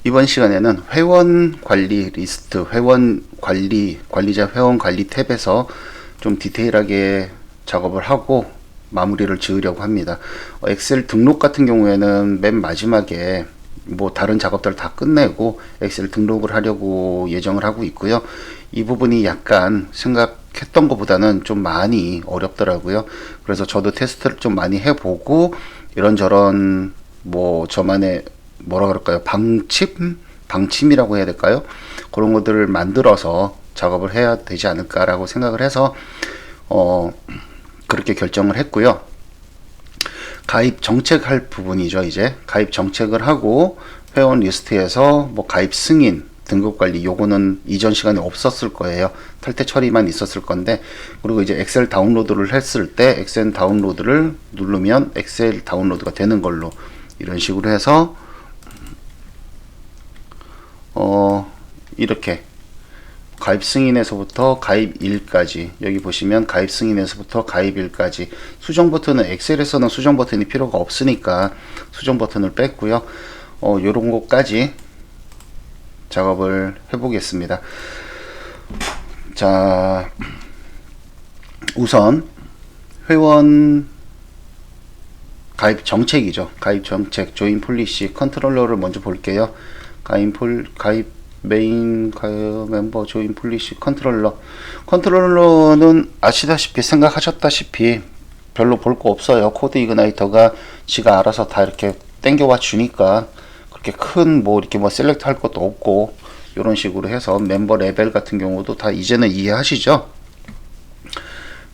이번 시간에는 회원 관리 리스트, 관리자 회원 관리 탭에서 좀 디테일하게 작업을 하고 마무리를 지으려고 합니다. 엑셀 등록 같은 경우에는 맨 마지막에 뭐 다른 작업들 다 끝내고 엑셀 등록을 하려고 예정을 하고 있고요. 이 부분이 약간 생각했던 것보다는 좀 많이 어렵더라고요. 그래서 저도 테스트를 좀 많이 해보고 이런저런 뭐 저만의 뭐라 그럴까요? 방침이라고 해야 될까요? 그런 것들을 만들어서 작업을 해야 되지 않을까라고 생각을 해서 그렇게 결정을 했고요. 가입 정책할 부분이죠. 이제 가입 정책을 하고 회원 리스트에서 뭐 가입 승인, 등급 관리 요거는 이전 시간에 없었을 거예요. 탈퇴 처리만 있었을 건데, 그리고 이제 엑셀 다운로드를 했을 때 엑셀 다운로드를 누르면 엑셀 다운로드가 되는 걸로 이런 식으로 해서 이렇게 가입 승인에서부터 가입일까지, 여기 보시면 가입 승인에서부터 가입일까지, 수정 버튼은 엑셀에서는 수정 버튼이 필요가 없으니까 수정 버튼을 뺐고요. 요런 것까지 작업을 해 보겠습니다. 자, 우선 회원 가입 정책이죠. 가입 정책, 조인 폴리시, 컨트롤러를 먼저 볼게요. 가입 메인 가입 멤버 조인 폴리시 컨트롤러는 아시다시피 생각하셨다시피 별로 볼 거 없어요. 코드 이그나이터가 지가 알아서 다 이렇게 땡겨와 주니까 그렇게 큰 뭐 이렇게 뭐 셀렉트 할 것도 없고, 이런 식으로 해서 멤버 레벨 같은 경우도 다 이제는 이해하시죠?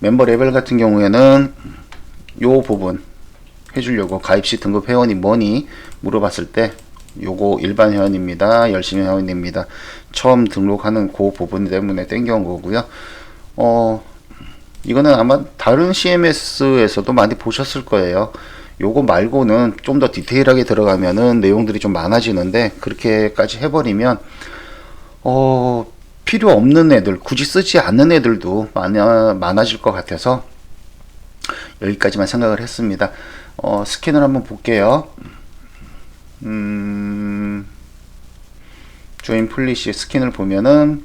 멤버 레벨 같은 경우에는 요 부분 해주려고, 가입시 등급 회원이 뭐니 물어봤을 때 요거 일반 회원입니다, 열심히 회원입니다, 처음 등록하는 그 부분 때문에 땡겨온 거고요. 이거는 아마 다른 CMS에서도 많이 보셨을 거예요. 요거 말고는 좀 더 디테일하게 들어가면은 내용들이 좀 많아지는데, 그렇게까지 해버리면 필요 없는 애들, 굳이 쓰지 않는 애들도 많아질 것 같아서 여기까지만 생각을 했습니다. 스캔을 한번 볼게요. 조인 폴리시 스킨을 보면은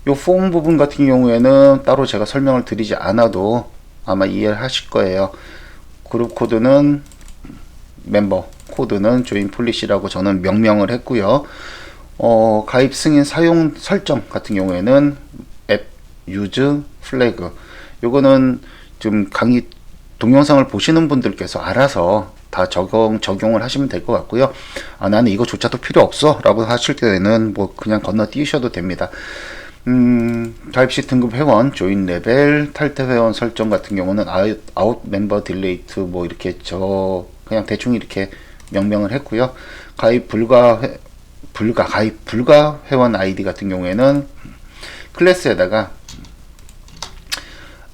요 폼 부분 같은 경우에는 따로 제가 설명을 드리지 않아도 아마 이해를 하실 거예요. 그룹 코드는 멤버, 코드는 조인 폴리시라고 저는 명명을 했고요. 가입 승인 사용 설정 같은 경우에는 앱 유즈 플래그, 요거는 좀 강의 동영상을 보시는 분들께서 알아서 다 적용을 하시면 될 것 같고요. 나는 이거조차도 필요 없어 라고 하실 때는 뭐 그냥 건너뛰으셔도 됩니다. 가입시 등급 회원, 조인 레벨, 탈퇴 회원 설정 같은 경우는 아웃 멤버 딜레이트 뭐 이렇게 그냥 대충 이렇게 명명을 했고요. 가입 불가 회원 아이디 같은 경우에는 클래스에다가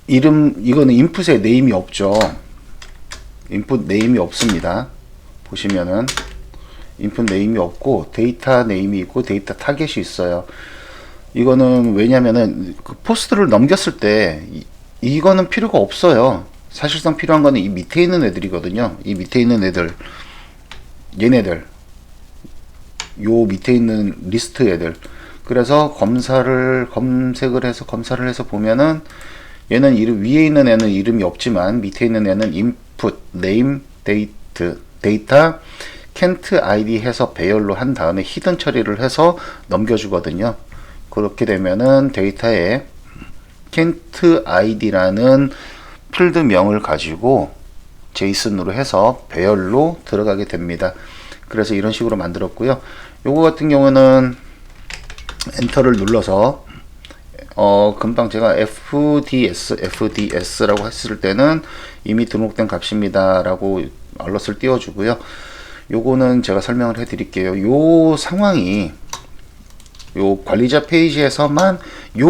이거는 인풋에 네임이 없죠. 인풋 네임이 없습니다. 보시면은 인풋 네임이 없고 데이터 네임이 있고 데이터 타겟이 있어요. 이거는 왜냐면은 그 포스트를 넘겼을 때 이거는 필요가 없어요. 사실상 필요한 거는 이 밑에 있는 애들이거든요. 이 밑에 있는 애들, 얘네들, 요 밑에 있는 리스트 애들. 그래서 검색을 해서 보면은 얘는 위에 있는 애는 이름이 없지만 밑에 있는 애는 input, name, data, can't id 해서 배열로 한 다음에 히든 처리를 해서 넘겨주거든요. 그렇게 되면은 데이터에 can't id라는 필드명을 가지고 제이슨으로 해서 배열로 들어가게 됩니다. 그래서 이런 식으로 만들었고요. 요거 같은 경우는 엔터를 눌러서 금방 제가 FDS라고 했을 때는 이미 등록된 값입니다 라고 알럿을 띄워주고요. 요거는 제가 설명을 해 드릴게요. 요 상황이 요 관리자 페이지에서만, 이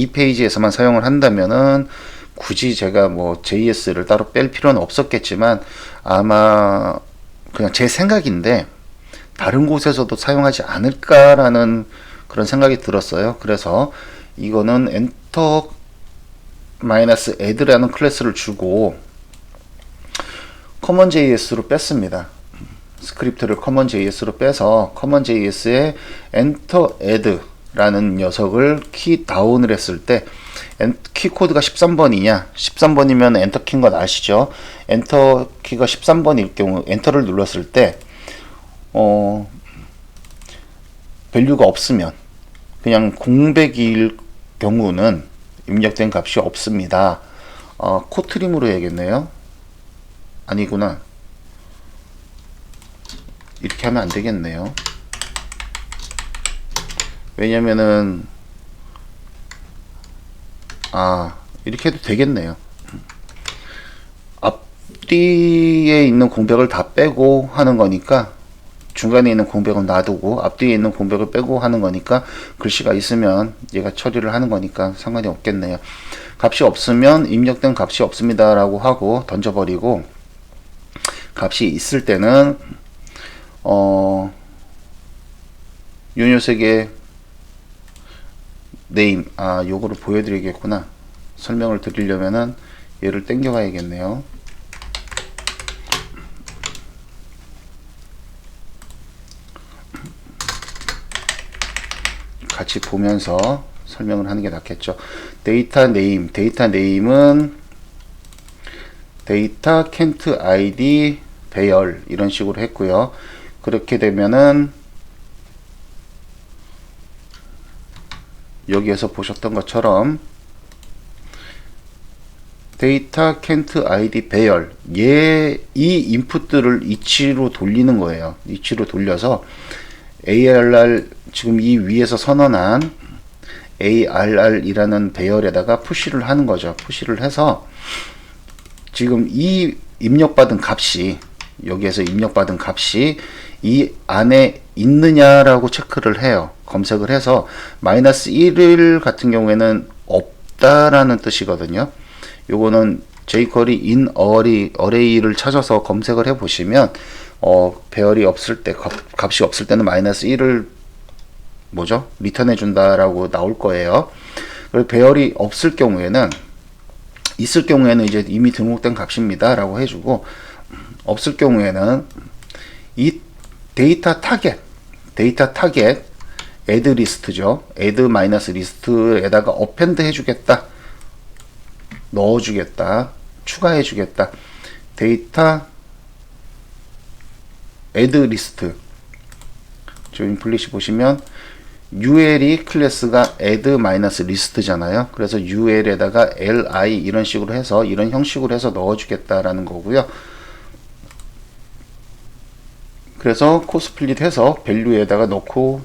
페이지에서만 사용을 한다면은 굳이 제가 뭐 JS를 따로 뺄 필요는 없었겠지만, 아마 그냥 제 생각인데 다른 곳에서도 사용하지 않을까라는 그런 생각이 들었어요. 그래서 이거는 엔터 마이너스 add라는 클래스를 주고 커먼 JS로 뺐습니다. 스크립트를 커먼 JS로 빼서 커먼 JS에 엔터 애드 라는 녀석을 키 다운을 했을 때 키 코드가 13번이냐, 13번이면 엔터 키인 건 아시죠? 엔터 키가 13번일 경우 엔터를 눌렀을 때 밸류가 없으면 그냥 공백일 경우는 입력된 값이 없습니다. 코트림으로 해야겠네요. 아니구나. 이렇게 하면 안 되겠네요. 왜냐면은 이렇게 해도 되겠네요. 앞뒤에 있는 공백을 다 빼고 하는 거니까, 중간에 있는 공백은 놔두고 앞뒤에 있는 공백을 빼고 하는 거니까, 글씨가 있으면 얘가 처리를 하는 거니까 상관이 없겠네요. 값이 없으면 입력된 값이 없습니다 라고 하고 던져버리고, 값이 있을 때는 요 녀석의 네임, 요거를 보여드리겠구나. 설명을 드리려면은 얘를 땡겨 가야겠네요. 같이 보면서 설명을 하는 게 낫겠죠. 데이터 네임은 데이터 캔트 아이디 배열 이런 식으로 했고요. 그렇게 되면은 여기에서 보셨던 것처럼 데이터 캔트 아이디 배열, 이 인풋들을 이치로 돌리는 거예요. 이치로 돌려서 ARR, 지금 이 위에서 선언한 ARR이라는 배열에다가 푸시를 하는 거죠. 푸시를 해서 지금 이 입력받은 값이, 여기에서 입력받은 값이 이 안에 있느냐라고 체크를 해요. 검색을 해서 -1 같은 경우에는 없다라는 뜻이거든요. 요거는 jQuery in array를 찾아서 검색을 해 보시면 배열이 없을 때, 값이 없을 때는 -1을 리턴해 준다라고 나올 거예요. 그리고 배열이 없을 경우에는, 있을 경우에는 이제 이미 등록된 값입니다 라고 해주고, 없을 경우에는 이 데이터 타겟 add 리스트죠. add 리스트에다가 append 해주겠다, 넣어주겠다, 추가해주겠다. 데이터 add 리스트, 저 인플릿이 보시면 ul이 클래스가 add 리스트잖아요. 그래서 ul에다가 li 이런 식으로 해서, 이런 형식으로 해서 넣어주겠다라는 거고요. 그래서 코스플릿 해서 밸류에다가 넣고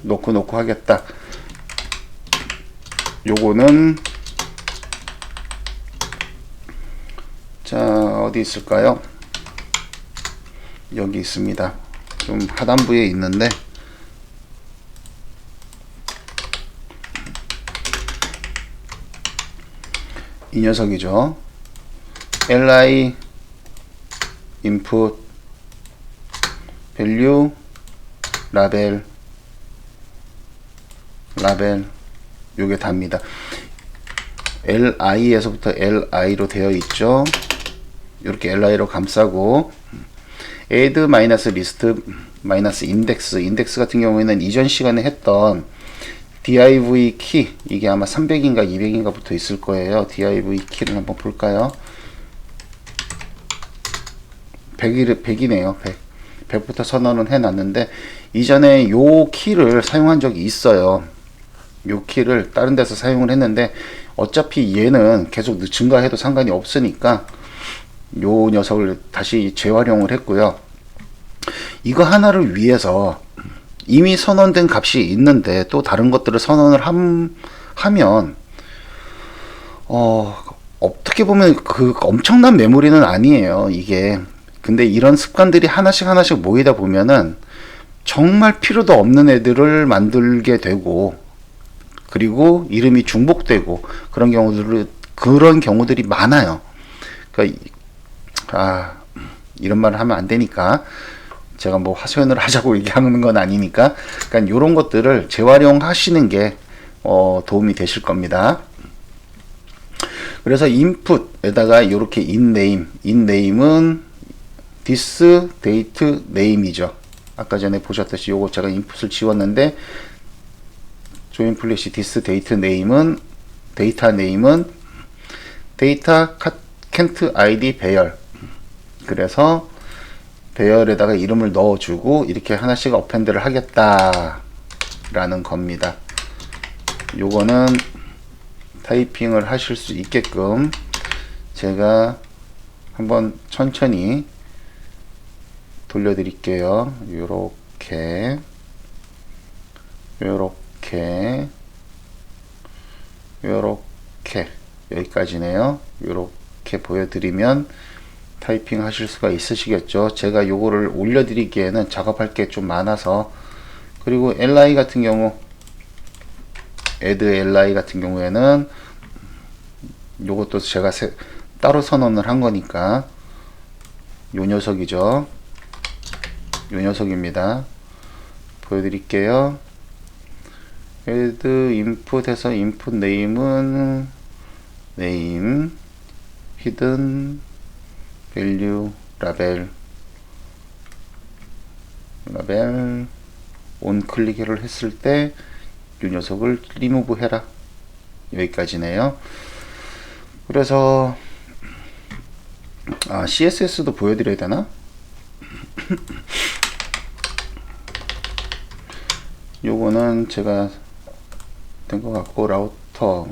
하겠다. 요거는 자, 어디 있을까요? 여기 있습니다. 좀 하단부에 있는데, 이 녀석이죠. li input value 라벨 요게 답니다. li에서부터 li로 되어 있죠. 이렇게 li로 감싸고, add 리스트 인덱스 같은 경우에는 이전 시간에 했던 div 키, 이게 아마 300인가 200인가 붙어 있을 거예요. div 키를 한번 볼까요? 100이네요. 100부터 선언은 해놨는데, 이전에 요 키를 사용한 적이 있어요. 요 키를 다른 데서 사용을 했는데, 어차피 얘는 계속 증가해도 상관이 없으니까 요 녀석을 다시 재활용을 했고요. 이거 하나를 위해서 이미 선언된 값이 있는데 또 다른 것들을 선언을 하면 어떻게 보면 그 엄청난 메모리는 아니에요, 이게. 근데 이런 습관들이 하나씩 모이다 보면은 정말 필요도 없는 애들을 만들게 되고, 그리고 이름이 중복되고, 그런 경우들이 많아요. 그러니까 이런 말을 하면 안 되니까, 제가 뭐 하소연을 하자고 얘기하는 건 아니니까, 그러니까 이런 것들을 재활용하시는 게 도움이 되실 겁니다. 그래서 인풋에다가 이렇게 inName은 this date name이죠. 아까 전에 보셨듯이 요거 제가 인풋을 지웠는데 join 플래시 this date name은 데이터 네임은 데이터 can't id 배열, 그래서 배열에다가 이름을 넣어주고 이렇게 하나씩 어펜드를 하겠다 라는 겁니다. 요거는 타이핑을 하실 수 있게끔 제가 한번 천천히 돌려드릴게요. 요렇게 여기까지네요. 요렇게 보여드리면 타이핑 하실 수가 있으시겠죠. 제가 요거를 올려드리기에는 작업할 게 좀 많아서, 그리고 li 같은 경우 add li 같은 경우에는 요것도 제가 따로 선언을 한 거니까 요 녀석이죠. 요 녀석입니다. 보여드릴게요. add input 해서 input name은 name hidden value label on 클릭을 했을 때 이 녀석을 remove 해라. 여기까지네요. 그래서 CSS도 보여드려야 되나? 요거는 제가 된 것 같고, 라우터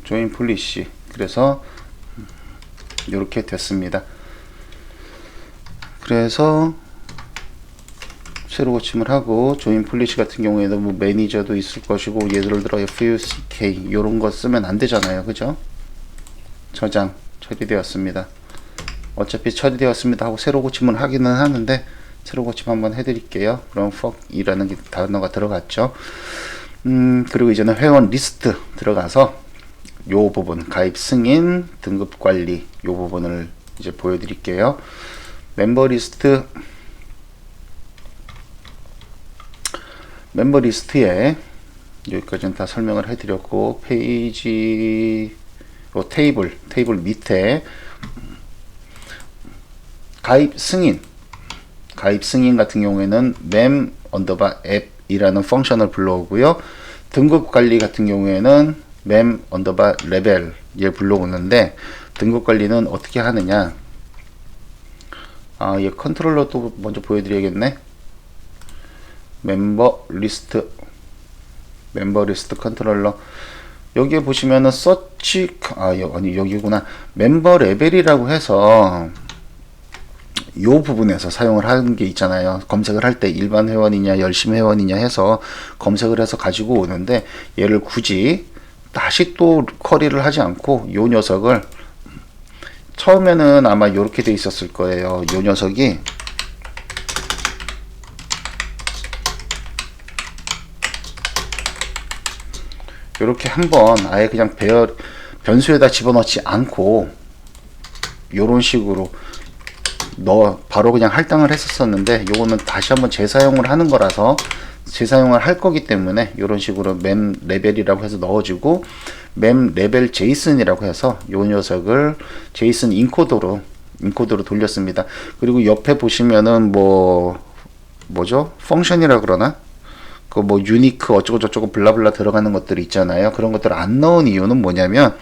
join policy, 그래서 이렇게 됐습니다. 그래서 새로 고침을 하고, join policy 같은 경우에도 뭐 매니저도 있을 것이고, 예를 들어 fuck 요런 거 쓰면 안 되잖아요. 그죠? 저장 처리되었습니다. 어차피 처리되었습니다 하고 새로 고침을 하기는 하는데, 새로 고침 한번 해드릴게요. 그럼 fuck 이라는 단어가 들어갔죠. 그리고 이제는 회원 리스트 들어가서 요 부분, 가입 승인, 등급 관리, 요 부분을 이제 보여드릴게요. 멤버 리스트에 여기까지는 다 설명을 해드렸고, 페이지 요 테이블 밑에 가입 승인 같은 경우에는 mem underbar app 이라는 펑션을 불러오고요. 등급 관리 같은 경우에는 mem underbar label 얘 불러오는데, 등급 관리는 어떻게 하느냐, 얘 컨트롤러도 먼저 보여드려야겠네. 멤버 리스트 컨트롤러, 여기에 보시면은 서치, 여기구나. 멤버 레벨이라고 해서 요 부분에서 사용을 하는 게 있잖아요. 검색을 할 때 일반 회원이냐 열심 회원이냐 해서 검색을 해서 가지고 오는데, 얘를 굳이 다시 또 쿼리를 하지 않고 요 녀석을, 처음에는 아마 요렇게 돼 있었을 거예요. 요 녀석이 요렇게 한번 아예 그냥 변수에다 집어넣지 않고 요런 식으로 바로 그냥 할당을 했었는데, 요거는 다시 한번 재사용을 하는 거라서 재사용을 할 거기 때문에 요런 식으로 mem 레벨이라고 해서 넣어주고, mem 레벨 제이슨이라고 해서 요 녀석을 제이슨 인코더로 돌렸습니다. 그리고 옆에 보시면은 뭐죠? 펑션이라 그러나? 그 뭐 유니크 어쩌고 저쩌고 블라블라 들어가는 것들이 있잖아요. 그런 것들을 안 넣은 이유는 뭐냐면,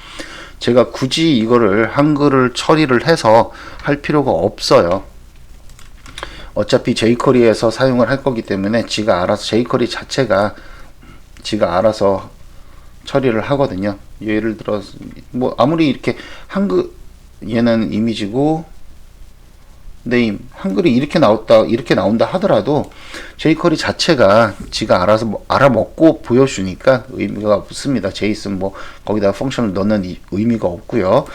제가 굳이 이거를 한글을 처리를 해서 할 필요가 없어요. 어차피 jQuery에서 사용을 할 거기 때문에 지가 알아서, jQuery 자체가 지가 알아서 처리를 하거든요. 예를 들어 뭐 아무리 이렇게 한글, 얘는 이미지고 네임, 한글이 이렇게 나온다 하더라도 jQuery 자체가 지가 알아서 알아먹고 보여주니까 의미가 없습니다. 제이슨 거기다 펑션을 넣는 의미가 없고요.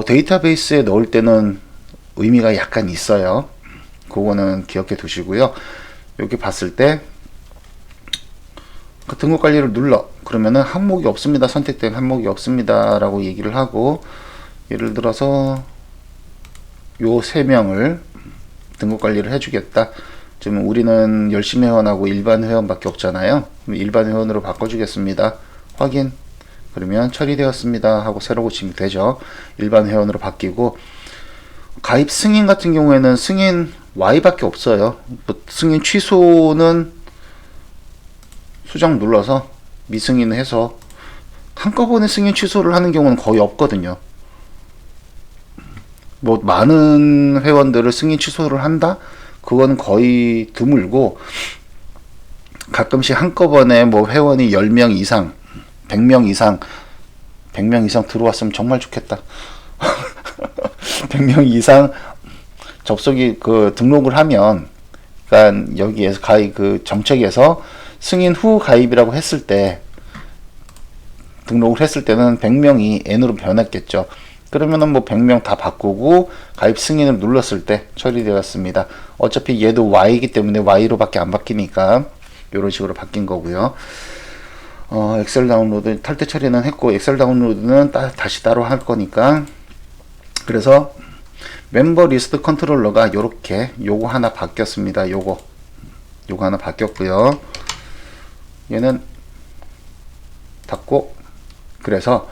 데이터베이스에 넣을 때는 의미가 약간 있어요. 그거는 기억해 두시고요. 여기 봤을 때 그 등급 관리를 눌러, 그러면은 항목이 없습니다. 선택된 항목이 없습니다 라고 얘기를 하고, 예를 들어서 요 3명을 등급 관리를 해주겠다. 지금 우리는 열심히 회원하고 일반 회원밖에 없잖아요. 일반 회원으로 바꿔주겠습니다. 확인. 그러면 처리되었습니다 하고 새로 고침이 되죠. 일반 회원으로 바뀌고, 가입 승인 같은 경우에는 승인 Y밖에 없어요. 뭐 승인 취소는 수정 눌러서 미승인해서 한꺼번에 승인 취소를 하는 경우는 거의 없거든요. 뭐 많은 회원들을 승인 취소를 한다? 그건 거의 드물고, 가끔씩 한꺼번에 뭐 회원이 10명 이상, 100명 이상, 100명 이상 들어왔으면 정말 좋겠다. 100명 이상 접속이 등록을 하면, 그러니까 여기에서 가입 정책에서 승인 후 가입이라고 했을 때, 등록을 했을 때는 100명이 N으로 변했겠죠. 그러면은 뭐 100명 다 바꾸고 가입 승인을 눌렀을 때 처리되었습니다. 어차피 얘도 Y이기 때문에 Y로밖에 안 바뀌니까 이런 식으로 바뀐 거고요. 엑셀 다운로드 탈퇴 처리는 했고, 엑셀 다운로드는 다시 따로 할 거니까. 그래서 멤버 리스트 컨트롤러가 요거 하나 바뀌었습니다. 요거 하나 바뀌었고요. 얘는 닫고, 그래서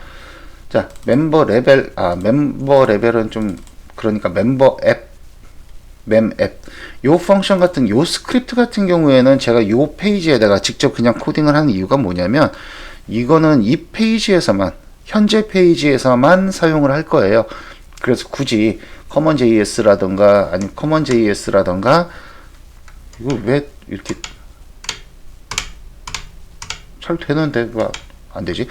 자, 멤버 레벨은 좀, 그러니까 멤버 앱, 요 펑션 같은, 요 스크립트 같은 경우에는 제가 요 페이지에다가 직접 그냥 코딩을 하는 이유가 뭐냐면, 이거는 이 페이지에서만, 현재 페이지에서만 사용을 할 거예요. 그래서 굳이 커먼JS라던가, 아니 커먼JS라던가, 이거 왜 이렇게 잘 되는데 왜 안 되지?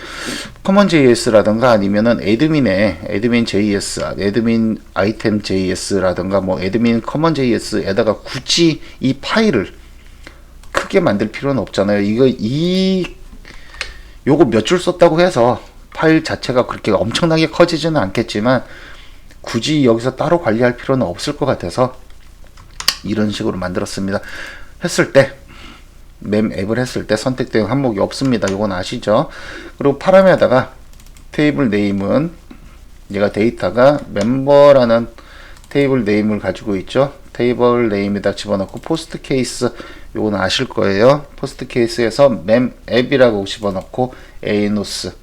커먼JS라던가 아니면은 애드민 JS, 애드민 아이템 JS라던가 뭐 애드민 커먼JS에다가 굳이 이 파일을 크게 만들 필요는 없잖아요. 요거 몇 줄 썼다고 해서 파일 자체가 그렇게 엄청나게 커지지는 않겠지만, 굳이 여기서 따로 관리할 필요는 없을 것 같아서 이런 식으로 만들었습니다. 했을 때 멤 앱을 했을 때 선택된 항목이 없습니다. 이건 아시죠? 그리고 파라메다가 테이블 네임은, 얘가 데이터가 멤버라는 테이블 네임을 가지고 있죠. 테이블 네임에다 집어넣고 포스트 케이스, 요건 아실 거예요. 포스트 케이스에서 멤 앱이라고 집어넣고 ANOS는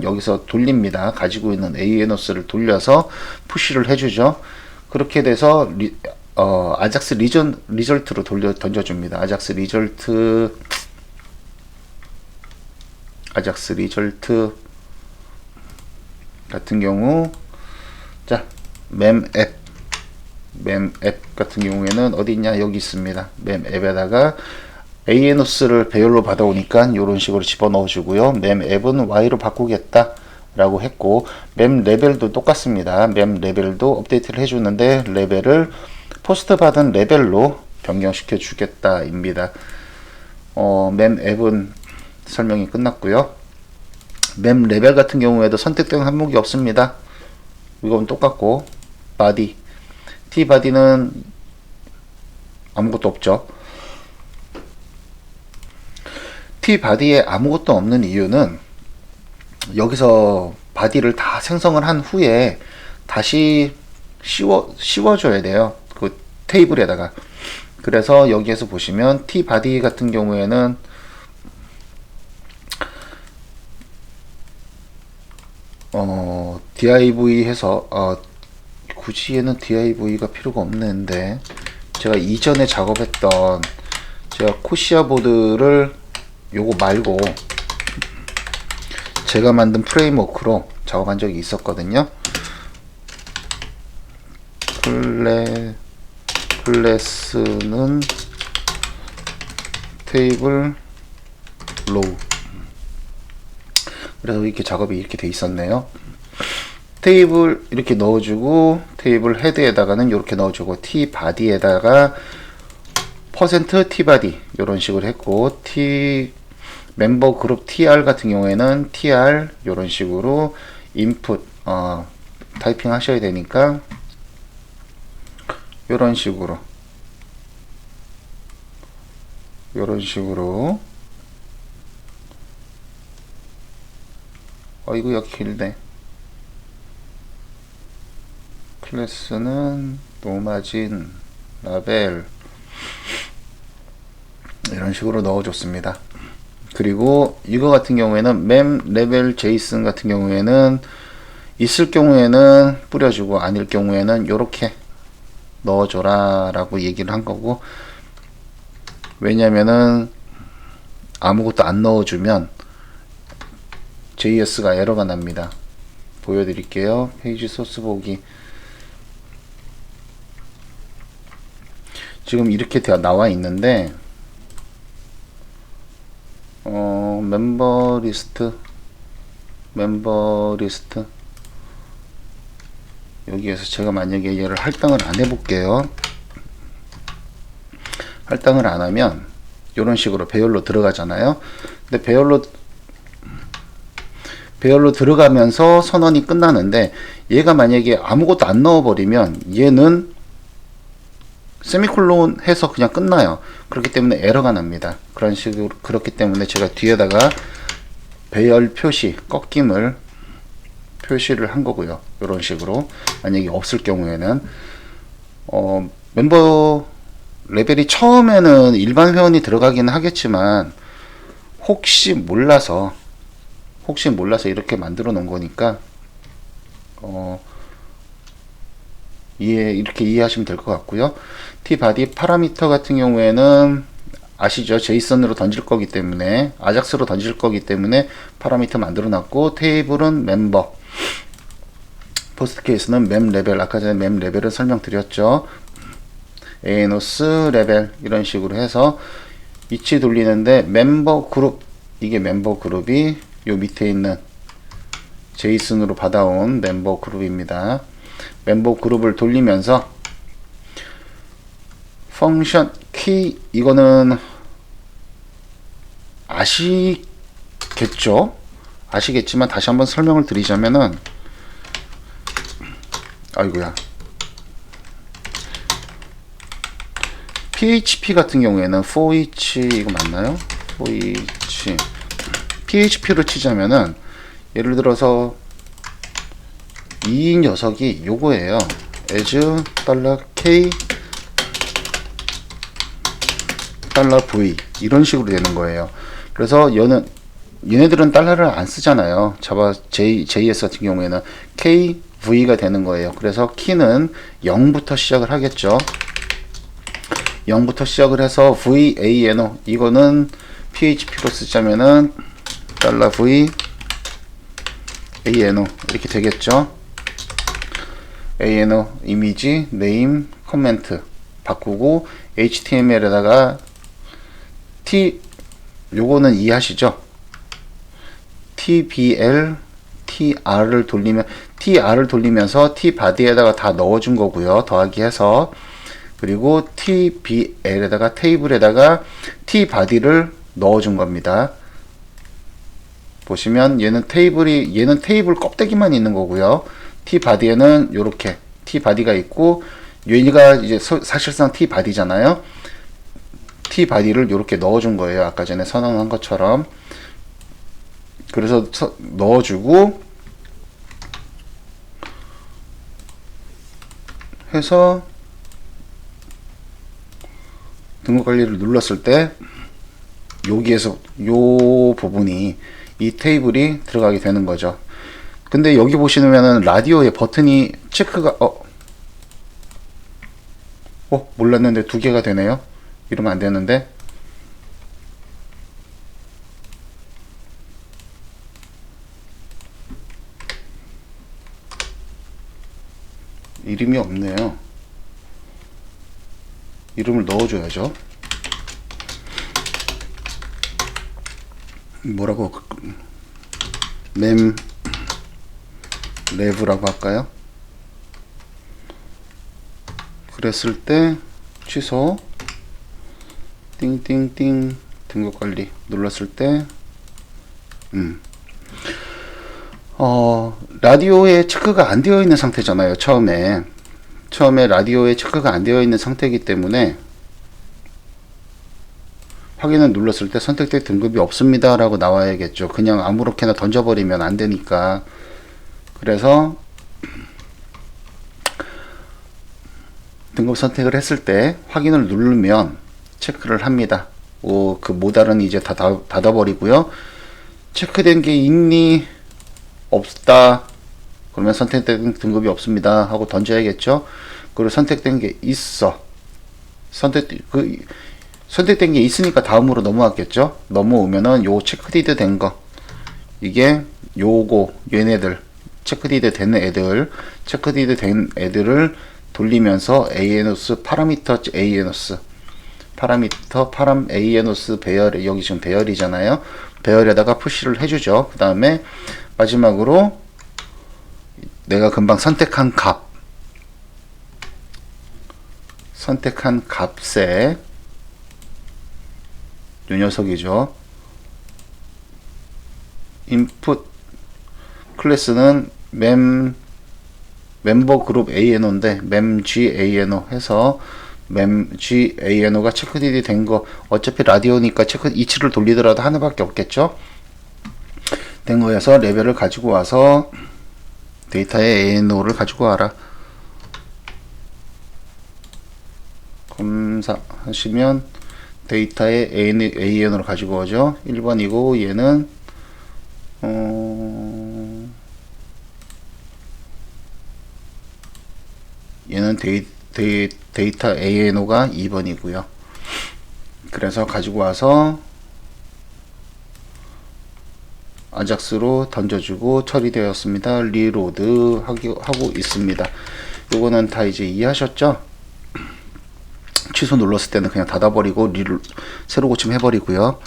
여기서 돌립니다. 가지고 있는 ANOS를 돌려서 푸시를 해주죠. 그렇게 돼서 아작스 리절트로 던져줍니다. 아작스 리절트 같은 경우, 자, 멤앱 같은 경우에는 어디 있냐? 여기 있습니다. 멤앱에다가 ANOS를 배열로 받아오니까 이런 식으로 집어넣어 주고요. 멤앱은 Y로 바꾸겠다 라고 했고, 멤 레벨도 똑같습니다. 멤 레벨도 업데이트를 해주는데, 레벨을 포스트 받은 레벨로 변경시켜 주겠다입니다. 멤 앱은 설명이 끝났고요. 멤 레벨 같은 경우에도 선택된 항목이 없습니다. 이건 똑같고, 바디, T 바디는 아무것도 없죠. T 바디에 아무것도 없는 이유는, 여기서 바디를 다 생성을 한 후에 다시 씌워줘야 돼요. 그 테이블에다가. 그래서 여기에서 보시면 T 바디 같은 경우에는 div 해서 굳이 얘는 div가 필요가 없는데, 제가 이전에 작업했던, 제가 코시아 보드를 요거 말고 제가 만든 프레임워크로 작업한 적이 있었거든요. 클래스는 테이블 로우. 그래서 이렇게 작업이 이렇게 돼 있었네요. 테이블 이렇게 넣어주고, 테이블 헤드에다가는 이렇게 넣어주고, T 바디에다가 %T 바디 이런 식으로 했고, T 멤버 그룹 TR 같은 경우에는 TR 이런 식으로 인풋 타이핑 하셔야 되니까 이런 식으로 이거 길네. 클래스는 노마진 라벨 이런 식으로 넣어줬습니다. 그리고 이거 같은 경우에는 멤 레벨 제이슨 같은 경우에는 있을 경우에는 뿌려주고 아닐 경우에는 요렇게 넣어줘라 라고 얘기를 한 거고, 왜냐면은 아무것도 안 넣어주면 JS가 에러가 납니다. 보여드릴게요. 페이지 소스 보기. 지금 이렇게 나와 있는데 멤버 리스트 여기에서 제가 만약에 얘를 할당을 안 해볼게요. 할당을 안 하면 이런 식으로 배열로 들어가잖아요. 근데 배열로 들어가면서 선언이 끝나는데, 얘가 만약에 아무것도 안 넣어버리면 얘는 세미콜론 해서 그냥 끝나요. 그렇기 때문에 에러가 납니다. 그런 식으로, 그렇기 때문에 제가 뒤에다가 배열 표시, 꺾임을 표시를 한 거고요. 이런 식으로. 만약에 없을 경우에는 멤버 레벨이 처음에는 일반 회원이 들어가기는 하겠지만, 혹시 몰라서 이렇게 만들어 놓은 거니까 이렇게 이해하시면 될 것 같고요. tbody 파라미터 같은 경우에는 아시죠? 제이슨으로 던질 거기 때문에, 아작스로 던질 거기 때문에 파라미터 만들어 놨고, 테이블은 멤버, 포스트 케이스는 맵 레벨, 아까 전에 맵 레벨을 설명드렸죠. 에노스 레벨, 이런 식으로 해서 위치 돌리는데, 멤버 그룹, 이게 멤버 그룹이 요 밑에 있는 제이슨으로 받아온 멤버 그룹입니다. 멤버 그룹을 돌리면서 펑션 키, 이거는 아시겠지만 다시 한번 설명을 드리자면은, 아이고야, PHP 같은 경우에는 for each, 이거 맞나요? for each PHP로 치자면은, 예를 들어서 이 녀석이 요거예요. as $k $v 이런 식으로 되는 거예요. 그래서 얘네들은 달러를 안 쓰잖아요. 자바 JS 같은 경우에는 KV가 되는 거예요. 그래서 키는 0부터 시작을 하겠죠. 0부터 시작을 해서 VANO, 이거는 PHP로 쓰자면은 $V ANO 이렇게 되겠죠. ANO 이미지 네임 코멘트 바꾸고, HTML에다가 요거는 이해하시죠? TBL TR을 돌리면서 tbody에다가 다 넣어준 거고요. 더하기 해서. 그리고 tbl에다가 테이블에다가 tbody를 넣어준 겁니다. 보시면 얘는 테이블 껍데기만 있는 거고요. tbody에는 요렇게 tbody가 있고, 얘가 이제 사실상 tbody잖아요. tbody를 요렇게 넣어준 거예요. 아까 전에 선언한 것처럼. 그래서 넣어주고 해서 등록 관리를 눌렀을 때, 여기에서 요 부분이, 이 테이블이 들어가게 되는 거죠. 근데 여기 보시면은 라디오에 버튼이 체크가 몰랐는데 두 개가 되네요. 이러면 안 되는데. 이름이 없네요. 이름을 넣어줘야죠. 뭐라고, 레브라고 할까요? 그랬을 때 취소, 띵띵띵 등록관리 눌렀을 때 라디오에 체크가 안 되어 있는 상태잖아요. 처음에 라디오에 체크가 안 되어 있는 상태이기 때문에 확인을 눌렀을 때 선택된 등급이 없습니다 라고 나와야겠죠. 그냥 아무렇게나 던져버리면 안 되니까. 그래서 등급 선택을 했을 때 확인을 누르면 체크를 합니다. 그 모달은 이제 다 닫아버리고요. 체크된 게 있니? 없다. 그러면 선택된 등급이 없습니다 하고 던져야겠죠. 그리고 선택된 게 있어. 선택된 게 있으니까 다음으로 넘어왔겠죠. 넘어오면은 요 체크디드 된 거, 이게 요거 얘네들 체크디드 된 애들, 체크디드 된 애들을 돌리면서 ANOS 파라미터 파라미터 파람 ANOS 배열, 여기 지금 배열이잖아요. 배열에다가 푸시를 해주죠. 그 다음에 마지막으로 내가 금방 선택한 값에 요 녀석이죠. 인풋 클래스는 멤버 그룹 ANO인데 memgano 해서 memgano가 체크디드 된 거, 어차피 라디오니까 체크 이치를 돌리더라도 하나밖에 없겠죠. 된 거여서 레벨을 가지고 와서 데이터의 ANO를 가지고 와라. 검사하시면 데이터의 ANO를 가지고 오죠. 1번이고 얘는 얘는 데이터 ANO가 2번이고요. 그래서 가지고 와서 아작스로 던져주고 처리되었습니다. 리로드 하고 있습니다. 요거는 다 이제 이해하셨죠? 취소 눌렀을 때는 그냥 닫아버리고 새로 고침 해버리고요.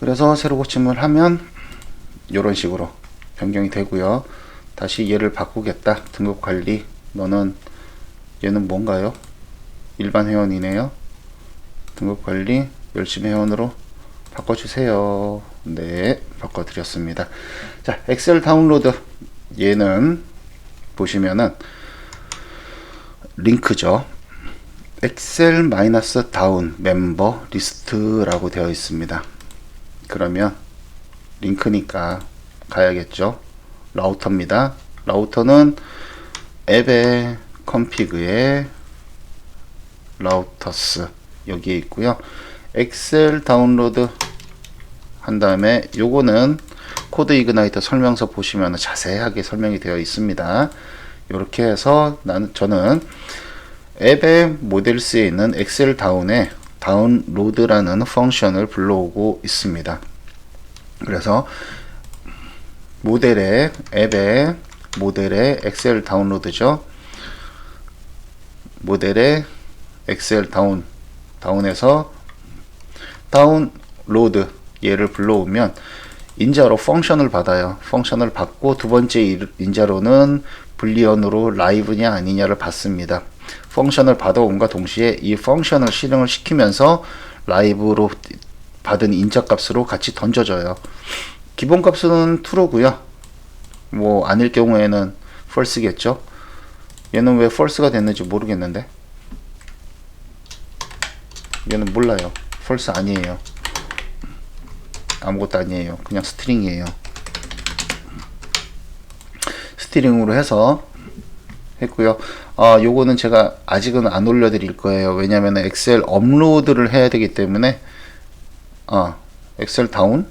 그래서 새로 고침을 하면 이런 식으로 변경이 되고요. 다시 얘를 바꾸겠다. 등급 관리. 얘는 뭔가요? 일반 회원이네요. 등급 관리 열심히 회원으로 바꿔주세요. 네, 바꿔드렸습니다. 자, 엑셀 다운로드. 얘는 보시면은 링크죠. 엑셀 마이너스 다운 멤버 리스트라고 되어 있습니다. 그러면 링크니까 가야겠죠. 라우터입니다. 라우터는 앱의 컨피그에 라우터스 여기에 있고요. 엑셀 다운로드 한 다음에 요거는 코드 이그나이터 설명서 보시면 자세하게 설명이 되어 있습니다. 이렇게 해서 저는 앱의 모델스에 있는 엑셀 다운로드라는 펑션을 불러오고 있습니다. 그래서 앱의 모델의 엑셀 다운로드죠. 모델의 엑셀 다운에서 다운로드 얘를 불러오면 인자로 펑션을 받아요. 펑션을 받고 두 번째 인자로는 불리언으로 라이브냐 아니냐를 받습니다. 펑션을 받아온과 동시에 이 펑션을 실행을 시키면서 라이브로 받은 인자값으로 같이 던져져요. 기본값은 true고요. 뭐 아닐 경우에는 false겠죠. 얘는 왜 false가 됐는지 모르겠는데, 얘는 몰라요. false 아니에요. 아무것도 아니에요. 그냥 스트링이에요. 스트링으로 해서 했고요. 요거는 제가 아직은 안 올려드릴 거예요. 왜냐면 엑셀 업로드를 해야 되기 때문에 엑셀 다운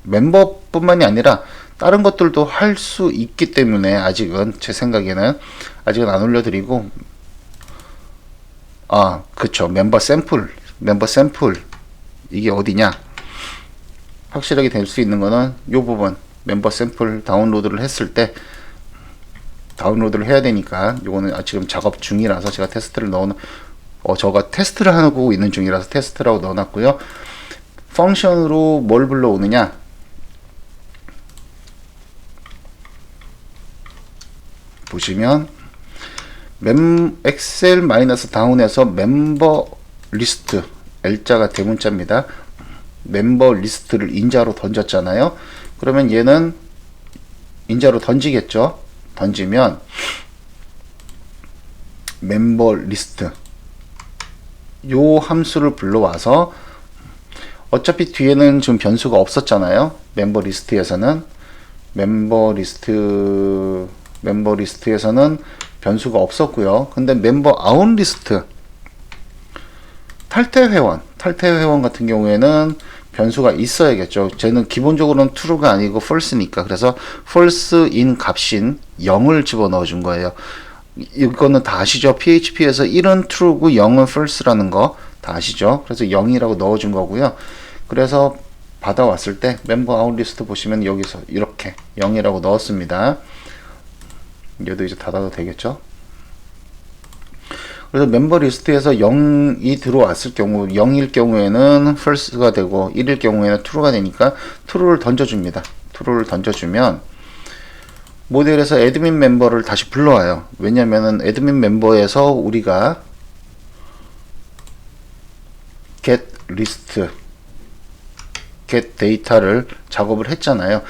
멤버뿐만이 아니라 다른 것들도 할 수 있기 때문에 아직은 제 생각에는 아직은 안 올려드리고, 그쵸. 멤버 샘플 이게 어디냐 확실하게 될 수 있는 거는 요 부분 멤버 샘플 다운로드를 했을 때 다운로드를 해야 되니까, 요거는 지금 작업 중이라서 제가 테스트를 저가 테스트를 하고 있는 중이라서 테스트라고 넣어놨고요. 펑션으로 뭘 불러오느냐, 보시면 엑셀 마이너스 다운에서 멤버 리스트, L자가 대문자입니다. 멤버 리스트를 인자로 던졌잖아요. 그러면 얘는 인자로 던지겠죠. 던지면 멤버 리스트 요 함수를 불러와서, 어차피 뒤에는 지금 변수가 없었잖아요. 멤버 리스트에서는 변수가 없었고요. 근데 멤버 아웃 리스트 탈퇴 회원 같은 경우에는 변수가 있어야겠죠. 쟤는 기본적으로는 true가 아니고 false니까. 그래서 false인 값인 0을 집어넣어 준 거예요. 이거는 다 아시죠? PHP에서 1은 true고 0은 false라는 거 다 아시죠? 그래서 0이라고 넣어준 거고요. 그래서 받아왔을 때 멤버 아웃리스트 보시면 여기서 이렇게 0이라고 넣었습니다. 얘도 이제 닫아도 되겠죠? 그래서 멤버 리스트에서 0이 들어왔을 경우 0일 경우에는 false가 되고 1일 경우에는 true가 되니까 true를 던져줍니다. true를 던져주면 모델에서 애드민 멤버를 다시 불러와요. 왜냐면은 애드민 멤버에서 우리가 get list, get data를 작업을 했잖아요.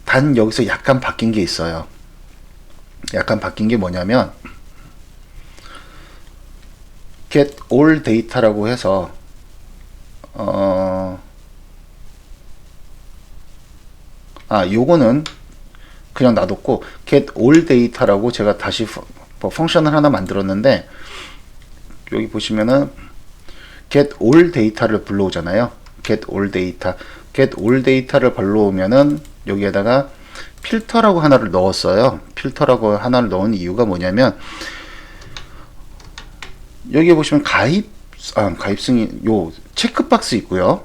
단 여기서 약간 바뀐 게 있어요. 약간 바뀐 게 뭐냐면 get all data라고 해서 요거는 그냥 놔뒀고 get all data라고 제가 다시 펑션을 하나 만들었는데 여기 보시면은 get all data를 불러오잖아요. get all data. get all data를 불러오면은 여기에다가 필터라고 하나를 넣었어요. 필터라고 하나를 넣은 이유가 뭐냐면 여기 보시면 가입승인 요 체크박스 있고요.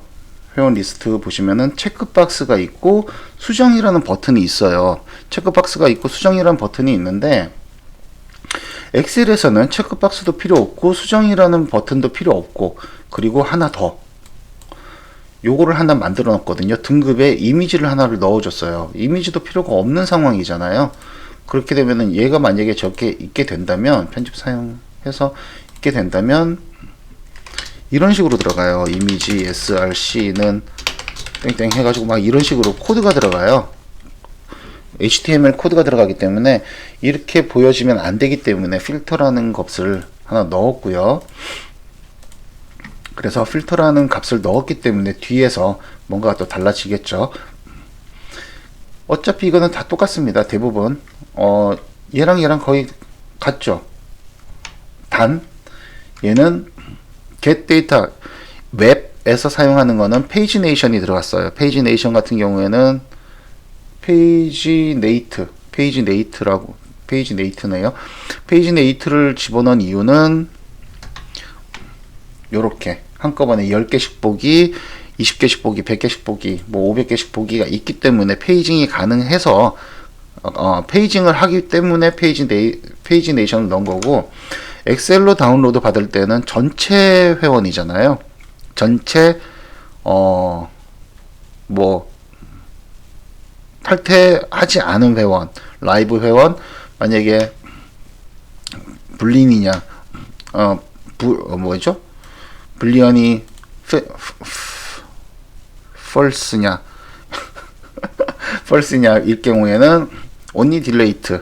회원 리스트 보시면은 체크박스가 있고 수정이라는 버튼이 있어요. 체크박스가 있고 수정이라는 버튼이 있는데 엑셀에서는 체크박스도 필요 없고 수정이라는 버튼도 필요 없고 그리고 하나 더 요거를 하나 만들어 놨거든요. 등급에 이미지를 하나를 넣어줬어요. 이미지도 필요가 없는 상황이잖아요. 그렇게 되면은 얘가 만약에 저렇게 있게 된다면 편집 사용해서 있게 된다면 이런 식으로 들어가요. 이미지 src는 땡땡 해가지고 막 이런 식으로 코드가 들어가요. HTML 코드가 들어가기 때문에 이렇게 보여지면 안 되기 때문에 필터라는 값을 하나 넣었고요. 그래서 필터라는 값을 넣었기 때문에 뒤에서 뭔가가 또 달라지겠죠. 어차피 이거는 다 똑같습니다. 대부분 얘랑 거의 같죠. 단 얘는 get data 웹에서 사용하는 거는 페이지네이션이 들어갔어요. 페이지네이션 같은 경우에는 페이지네이트네요. 페이지네이트를 집어넣은 이유는 요렇게 한꺼번에 10개씩 보기, 20개씩 보기, 100개씩 보기, 뭐 500개씩 보기가 있기 때문에 페이징이 가능해서 페이징을 하기 때문에 페이지네이션을 넣은 거고, 엑셀로 다운로드 받을 때는 전체 회원이잖아요. 전체 탈퇴하지 않은 회원, 라이브 회원, 만약에 불린이냐, 뭐죠? 불리언이 false냐, false냐일 경우에는 only delete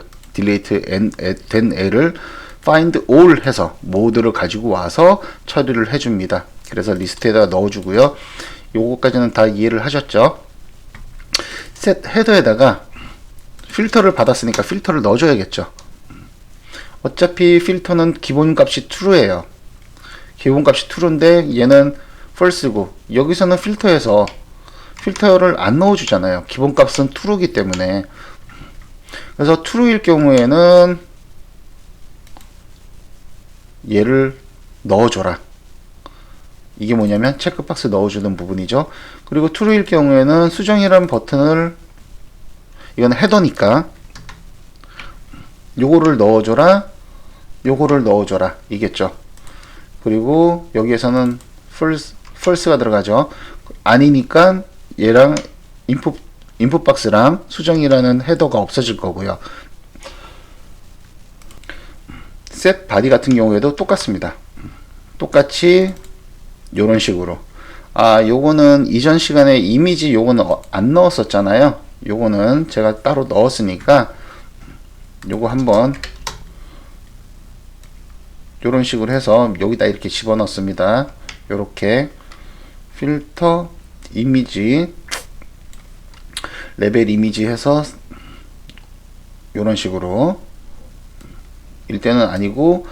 된 애를 find all 해서 모두를 가지고 와서 처리를 해줍니다. 그래서 리스트에다 넣어주고요. 요거까지는 다 이해를 하셨죠? 셋 헤더에다가 필터를 받았으니까 필터를 넣어줘야겠죠. 어차피 필터는 기본값이 true예요. 기본값이 true인데 얘는 false고, 여기서는 필터에서 필터를 안 넣어주잖아요. 기본값은 true이기 때문에. 그래서 true일 경우에는 얘를 넣어줘라. 이게 뭐냐면 체크박스 넣어주는 부분이죠. 그리고 true일 경우에는 수정이라는 버튼을, 이건 헤더니까 요거를 넣어줘라, 요거를 넣어줘라 이겠죠. 그리고 여기에서는 false가 들어가죠. 아니니까 얘랑 input 박스랑 수정이라는 헤더가 없어질 거고요. set body 같은 경우에도 똑같습니다. 똑같이 요런 식으로. 요거는 이전 시간에 이미지 요거는 안 넣었었잖아요. 요거는 제가 따로 넣었으니까 요거 한번 요런 식으로 해서 여기다 이렇게 집어넣습니다. 요렇게 필터 이미지 레벨 이미지 해서 요런 식으로 일 때는 아니고,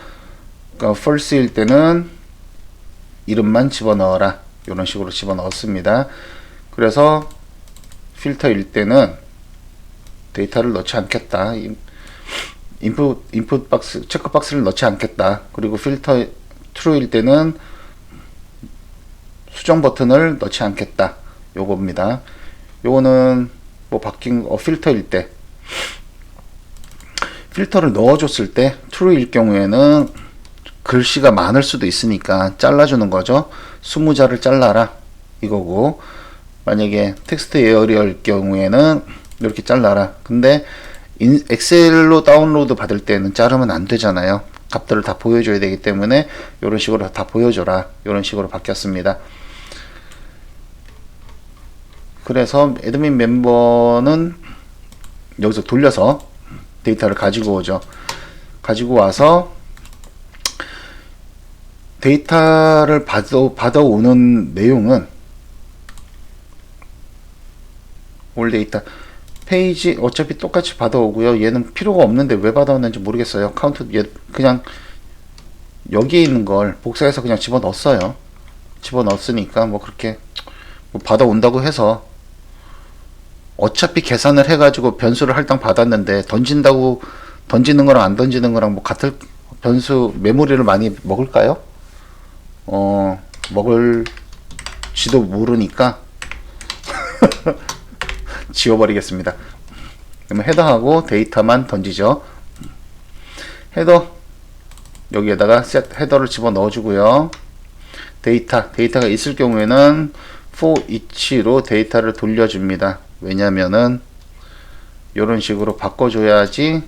그러니까 false일 때는 이름만 집어넣어라 이런 식으로 집어넣었습니다. 그래서 필터일 때는 데이터를 넣지 않겠다. 인풋 박스, 체크 박스를 넣지 않겠다. 그리고 필터 true일 때는 수정 버튼을 넣지 않겠다. 요겁니다. 요거는 뭐 바뀐 필터일 때, 필터를 넣어줬을 때 true일 경우에는 글씨가 많을 수도 있으니까 잘라주는 거죠. 20자를 잘라라 이거고, 만약에 텍스트 에어리어일 경우에는 이렇게 잘라라. 근데 엑셀로 다운로드 받을 때는 자르면 안 되잖아요. 값들을 다 보여줘야 되기 때문에 이런 식으로 다 보여줘라, 이런 식으로 바뀌었습니다. 그래서 애드민 멤버는 여기서 돌려서 데이터를 가지고 오죠. 가지고 와서 데이터를 받아오는 내용은 올 데이터 페이지 어차피 똑같이 받아오고요. 얘는 필요가 없는데 왜 받아왔는지 모르겠어요. 카운트 얘 그냥 여기에 있는 걸 복사해서 그냥 집어넣었어요. 집어넣었으니까 뭐 그렇게 뭐 받아온다고 해서 어차피 계산을 해가지고 변수를 할당 받았는데 던지는 거랑 안 던지는 거랑 뭐 같을, 변수 메모리를 많이 먹을까요? 먹을지도 모르니까 지워버리겠습니다. 그러면 헤더하고 데이터만 던지죠. 헤더 여기에다가 셋 헤더를 집어 넣어주고요. 데이터가 있을 경우에는 for each로 데이터를 돌려줍니다. 왜냐면은 이런 식으로 바꿔줘야지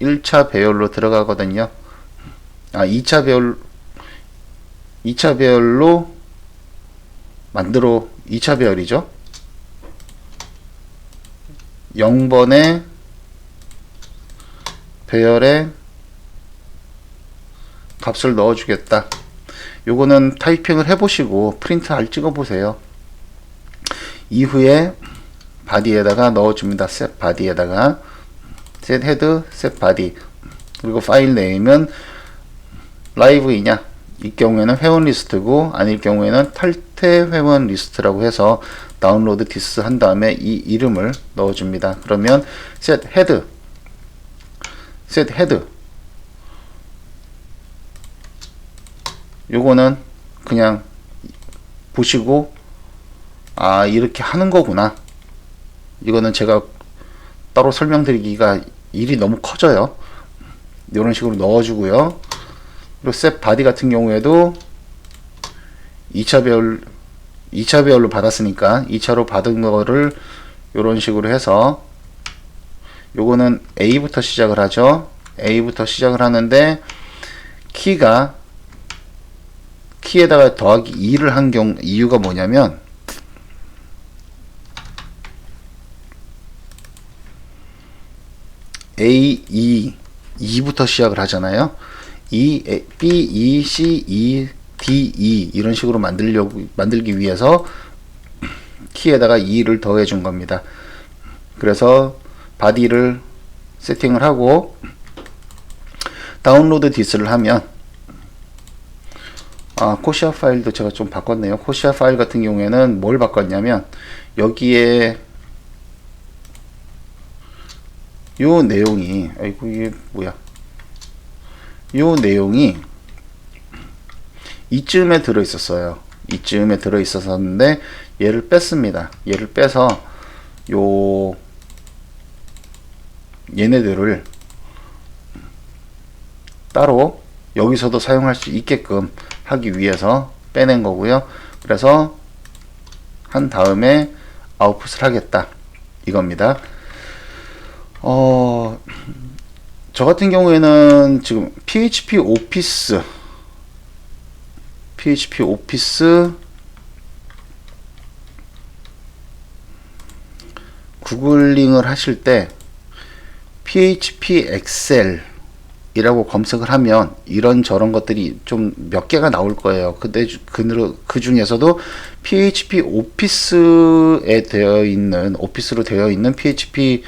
1차 배열로 들어가거든요. 2차 배열로 2차 배열이죠. 0번의 배열에 값을 넣어주겠다. 요거는 타이핑을 해보시고 프린트 알 찍어보세요. 이후에 바디에다가 넣어줍니다. set 바디에다가 set head, set body. 그리고 파일 네임은 라이브이냐, 이 경우에는 회원 리스트고 아닐 경우에는 탈퇴 회원 리스트라고 해서 다운로드 디스 한 다음에 이 이름을 넣어줍니다. 그러면 set head 요거는 그냥 보시고 이렇게 하는 거구나. 이거는 제가 따로 설명드리기가 일이 너무 커져요. 이런 식으로 넣어주고요. 그리고 set body 같은 경우에도 2차 배열로 받았으니까 2차로 받은 거를 이런 식으로 해서, 요거는 A부터 시작을 하죠. A부터 시작을 하는데 키에다가 더하기 2를 한 경우 이유가 뭐냐면, A, 2부터 시작을 하잖아요. B, E, C, E, D, E 이런 식으로 만들기 위해서 키에다가 2를 더해 준 겁니다. 그래서 바디를 세팅을 하고 다운로드 디스를 하면, 코시아 파일도 제가 좀 바꿨네요. 코시아 파일 같은 경우에는 뭘 바꿨냐면, 여기에 요 내용이, 이게 뭐야, 요 내용이 이쯤에 들어 있었어요. 이쯤에 들어 있었는데 얘를 뺐습니다. 얘를 빼서 얘네들을 따로 여기서도 사용할 수 있게끔 하기 위해서 빼낸 거고요. 그래서 한 다음에 아웃풋을 하겠다 이겁니다. 저 같은 경우에는 지금 PHP 오피스 구글링을 하실 때 PHP 엑셀 이라고 검색을 하면 이런저런 것들이 좀 몇 개가 나올 거예요. 근데 그 중에서도 PHP 오피스에 되어 있는, 오피스로 되어 있는 PHP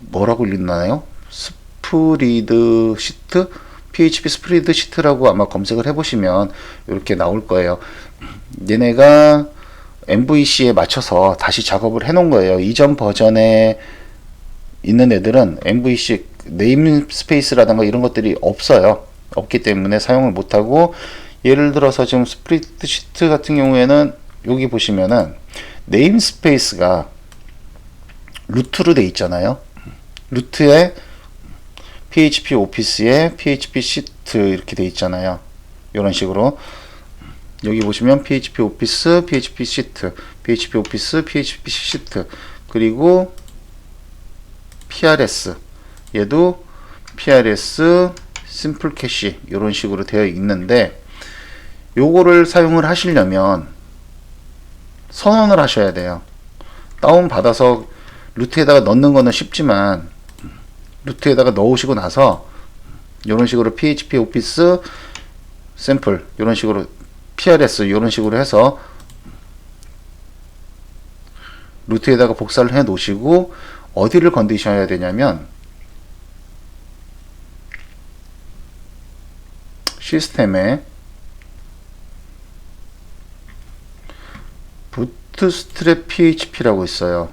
뭐라고 읽나요? 스프리드 시트 PHP 스프레드시트라고 아마 검색을 해보시면 이렇게 나올 거예요. 얘네가 MVC에 맞춰서 다시 작업을 해 놓은 거예요. 이전 버전에 있는 애들은 MVC 네임 스페이스라든가 이런 것들이 없어요. 없기 때문에 사용을 못하고, 예를 들어서 지금 스프레드시트 같은 경우에는 여기 보시면은 네임 스페이스가 루트로 돼 있잖아요. 루트에 PHP 오피스에 PHP 시트 이렇게 돼 있잖아요. 이런 식으로 여기 보시면 PHP 오피스, PHP 시트, PHP 오피스, PHP 시트, 그리고 PRS, 얘도 PRS 심플 캐시 이런 식으로 되어 있는데, 요거를 사용을 하시려면 선언을 하셔야 돼요. 다운 받아서 루트에다가 넣는 거는 쉽지만, 루트에다가 넣으시고 나서 이런 식으로 PHP 오피스 샘플 이런 식으로 PRS 이런 식으로 해서 루트에다가 복사를 해 놓으시고, 어디를 건드셔야 되냐면 시스템에 부트스트랩 PHP라고 있어요.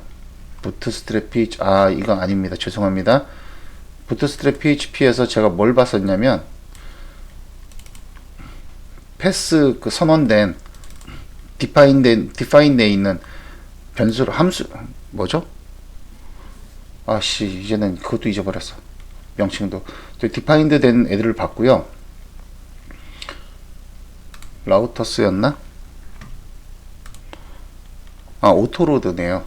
부트스트랩 PHP, 이건 아닙니다. 죄송합니다. 부트스트랩 PHP에서 제가 뭘 봤었냐면, 패스 그 선언된 디파인돼 있는 변수 함수 뭐죠? 이제는 그것도 잊어버렸어. 명칭도. 디파인드 된 애들을 봤고요. 라우터스였나? 오토로드네요.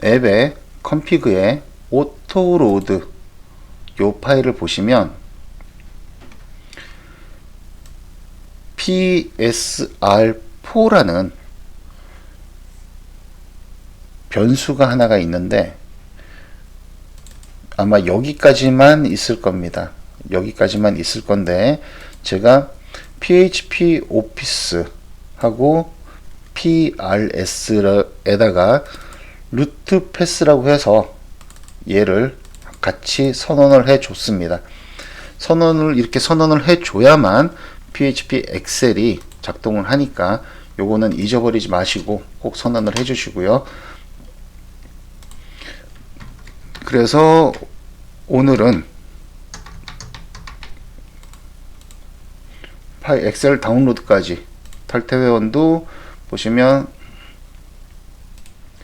앱의 컨피그에 오토로드 요 파일을 보시면 PSR4라는 변수가 하나가 있는데, 아마 여기까지만 있을 겁니다. 여기까지만 있을 건데, 제가 PHP 오피스 하고 PRS에다가 루트 패스라고 해서 얘를 같이 선언을 해 줬습니다. 이렇게 선언을 해 줘야만 PHP 엑셀이 작동을 하니까, 요거는 잊어버리지 마시고 꼭 선언을 해 주시고요. 그래서 오늘은 파일 엑셀 다운로드까지, 탈퇴 회원도 보시면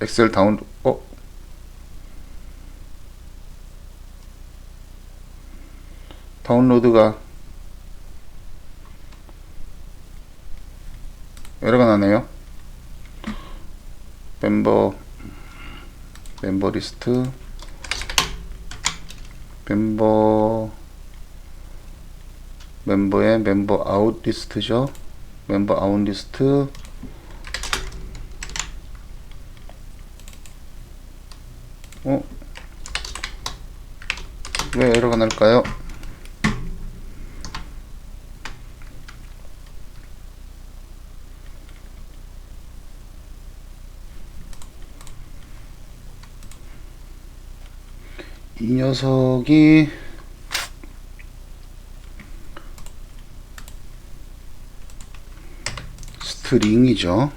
엑셀 다운로드가 에러가 나네요. 멤버 리스트, 멤버의 멤버 아웃 리스트죠. 멤버 아웃 리스트, 왜 에러가 날까요? 이 녀석이 스트링이죠.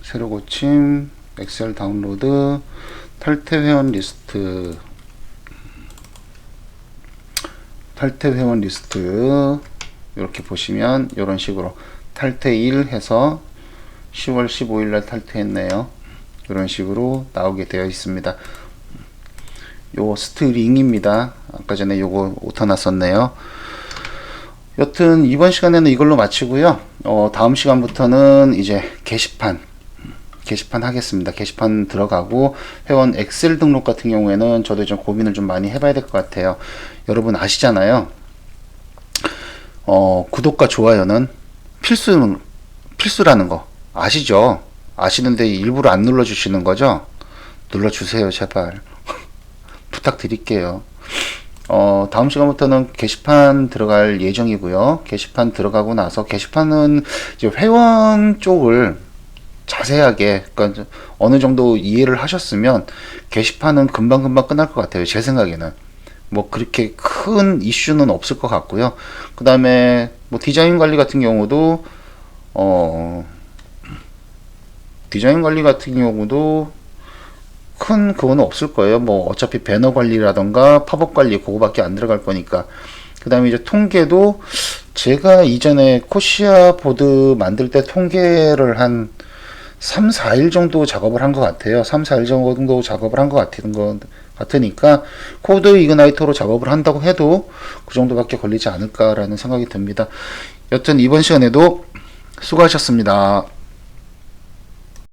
새로 고침, 엑셀 다운로드, 탈퇴 회원 리스트, 이렇게 보시면 이런 식으로 탈퇴 1 해서 10월 15일 날 탈퇴했네요. 이런 식으로 나오게 되어 있습니다. 요 스트링입니다. 아까 전에 요거 오타 났었네요. 여튼 이번 시간에는 이걸로 마치고요. 다음 시간부터는 이제 게시판 하겠습니다. 게시판 들어가고, 회원 엑셀 등록 같은 경우에는 저도 좀 고민을 좀 많이 해봐야 될 것 같아요. 여러분 아시잖아요. 구독과 좋아요는 필수라는 거 아시죠? 아시는데 일부러 안 눌러주시는 거죠? 눌러주세요, 제발. 부탁드릴게요. 다음 시간부터는 게시판 들어갈 예정이고요. 게시판 들어가고 나서, 게시판은 이제 회원 쪽을 자세하게, 그러니까 어느 정도 이해를 하셨으면 게시판은 금방금방 끝날 것 같아요. 제 생각에는. 뭐 그렇게 큰 이슈는 없을 것 같고요. 그 다음에 뭐 디자인 관리 같은 경우도 큰 그거는 없을 거예요. 뭐 어차피 배너 관리라던가 팝업 관리 그거밖에 안 들어갈 거니까. 그 다음에 이제 통계도 제가 이전에 코시아 보드 만들 때 통계를 한 3, 4일 정도 작업을 한 것 같아요. 3, 4일 정도 작업을 한 것 같으니까 코드 이그나이터로 작업을 한다고 해도 그 정도밖에 걸리지 않을까라는 생각이 듭니다. 여튼 이번 시간에도 수고하셨습니다.